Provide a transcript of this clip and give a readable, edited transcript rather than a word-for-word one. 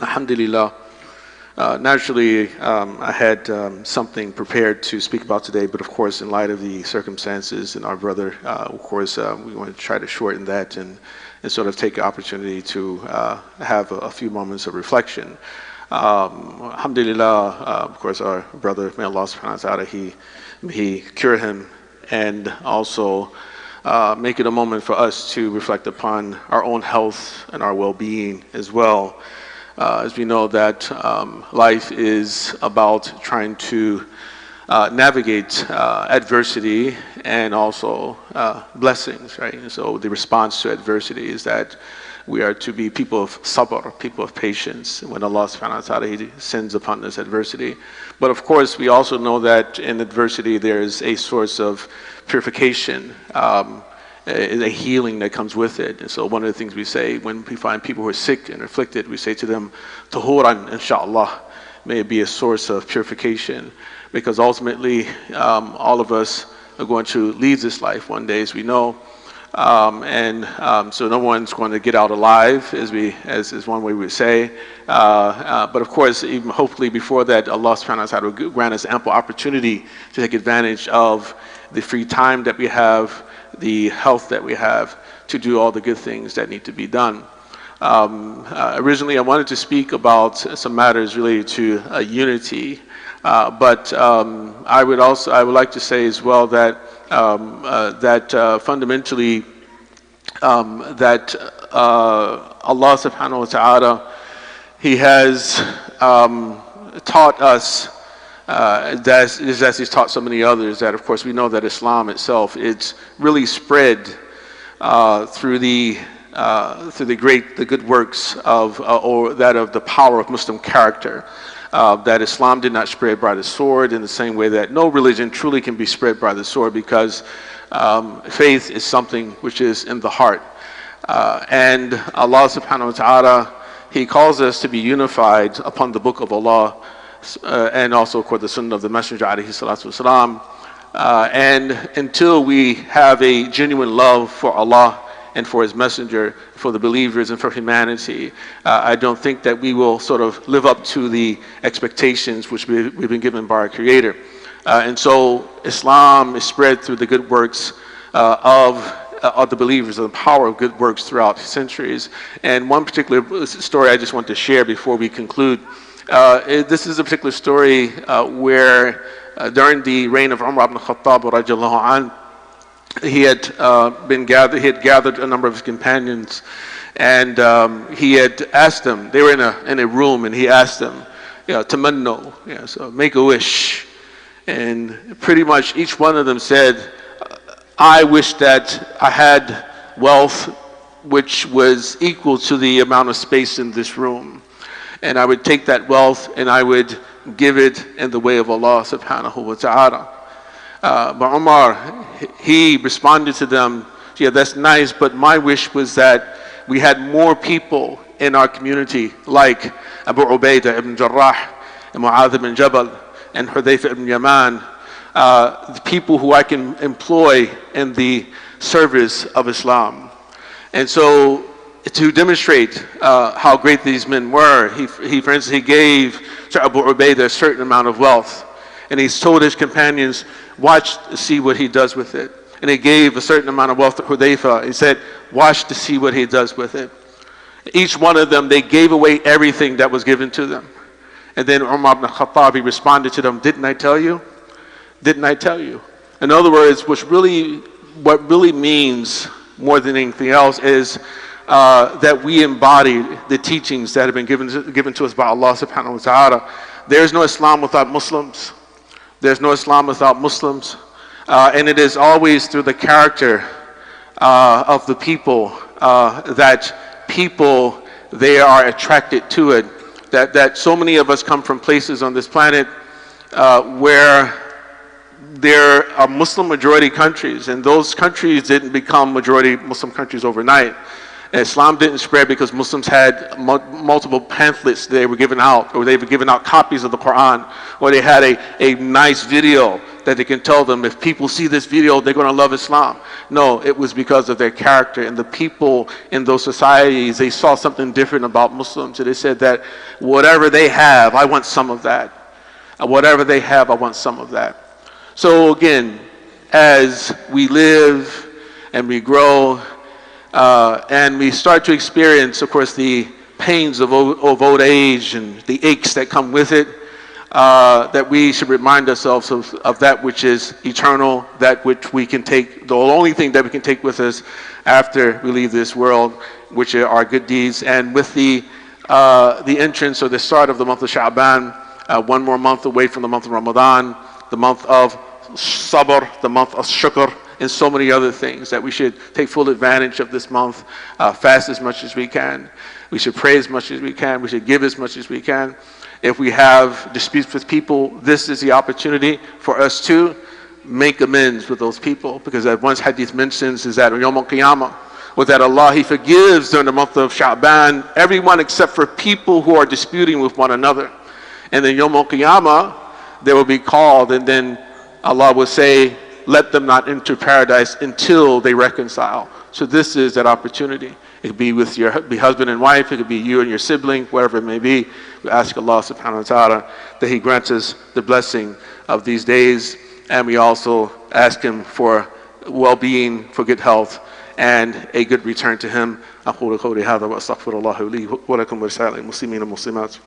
Alhamdulillah. Naturally, I had something prepared to speak about today, but of course, in light of the circumstances and our brother, of course, we want to try to shorten that and sort of take the opportunity to have a few moments of reflection. Alhamdulillah, of course, our brother, may Allah subhanahu wa ta'ala, he cure him, and also make it a moment for us to reflect upon our own health and our well-being as well. As we know that life is about trying to navigate adversity and also blessings, right? And so the response to adversity is that we are to be people of sabr, people of patience, when Allah subhanahu wa ta'ala, He sends upon us adversity. But of course, we also know that in adversity there is a source of purification, a healing that comes with it. And so one of the things we say when we find people who are sick and afflicted, we say to them, Tahuran, inshallah, may it be a source of purification. Because ultimately, all of us are going to leave this life one day, as we know. So no one's going to get out alive, as one way we would say. But of course, even hopefully before that, Allah subhanahu wa ta'ala will grant us ample opportunity to take advantage of the free time that we have, the health that we have, to do all the good things that need to be done. Originally, I wanted to speak about some matters related to unity, but I would like to say as well that fundamentally that Allah subhanahu wa ta'ala, He has taught us, as He's taught so many others, that of course we know that Islam itself, it's really spread through the good works of or that of the power of Muslim character. That Islam did not spread by the sword, in the same way that no religion truly can be spread by the sword, because faith is something which is in the heart. And Allah subhanahu wa ta'ala, He calls us to be unified upon the book of Allah, and also, of course, the sunnah of the Messenger alayhi salatu wasalam. And until we have a genuine love for Allah and for His Messenger, for the believers and for humanity, I don't think that we will sort of live up to the expectations which we've been given by our Creator. And so Islam is spread through the good works of the believers, and the power of good works throughout centuries. And one particular story I just want to share before we conclude. This is a particular story where during the reign of Umar ibn Khattab radiallahu anh, he had gathered a number of his companions, and he had asked them. They were in a room, and he asked them, tamanno, so make a wish. And pretty much each one of them said, I wish that I had wealth which was equal to the amount of space in this room, and I would take that wealth and I would give it in the way of Allah subhanahu wa ta'ala. But Umar, he responded to them, yeah, that's nice, but my wish was that we had more people in our community like Abu Ubaidah ibn Jarrah and Mu'adh ibn Jabal and Hudayfa ibn Yaman, the people who I can employ in the service of Islam. And so to demonstrate how great these men were, he for instance, he gave to Abu Ubaidah a certain amount of wealth, and he told his companions, watch to see what he does with it. And he gave a certain amount of wealth to Hudayfa. He said, watch to see what he does with it. Each one of them, they gave away everything that was given to them. And then Umar ibn Khattab, he responded to them, didn't I tell you? Didn't I tell you? In other words, what really means more than anything else is that we embody the teachings that have been given to us by Allah subhanahu wa ta'ala. There's no Islam without Muslims. There's no Islam without Muslims. And it is always through the character of the people that people, they are attracted to it. That so many of us come from places on this planet where there are Muslim majority countries, and those countries didn't become majority Muslim countries overnight. Islam didn't spread because Muslims had multiple pamphlets they were given out, or they were given out copies of the Quran, or they had a nice video that they can tell them, if people see this video, they're going to love Islam. No, it was because of their character, and the people in those societies, they saw something different about Muslims. So they said that whatever they have, I want some of that. Whatever they have, I want some of that. So again, as we live and we grow, and we start to experience, of course, the pains of old age and the aches that come with it, that we should remind ourselves of that which is eternal, that which we can take, the only thing that we can take with us after we leave this world, which are our good deeds. And with the entrance or the start of the month of Sha'ban, one more month away from the month of Ramadan, the month of Sabr, the month of Shukr, and so many other things, that we should take full advantage of this month, fast as much as we can. We should pray as much as we can. We should give as much as we can. If we have disputes with people, this is the opportunity for us to make amends with those people, because as one hadith mentions is that on Yawm al-Qiyamah, or that Allah, He forgives during the month of Sha'ban everyone except for people who are disputing with one another. And then Yawm al-Qiyamah, they will be called, and then Allah will say, let them not enter paradise until they reconcile. So this is that opportunity. It could be with your husband and wife, it could be you and your sibling, whatever it may be. We ask Allah subhanahu wa ta'ala that He grants us the blessing of these days, and we also ask Him for well-being, for good health, and a good return to Him. أقول قولي هذا وأستغفر الله لي ولكم ولسائر المسلمين والمسلمات.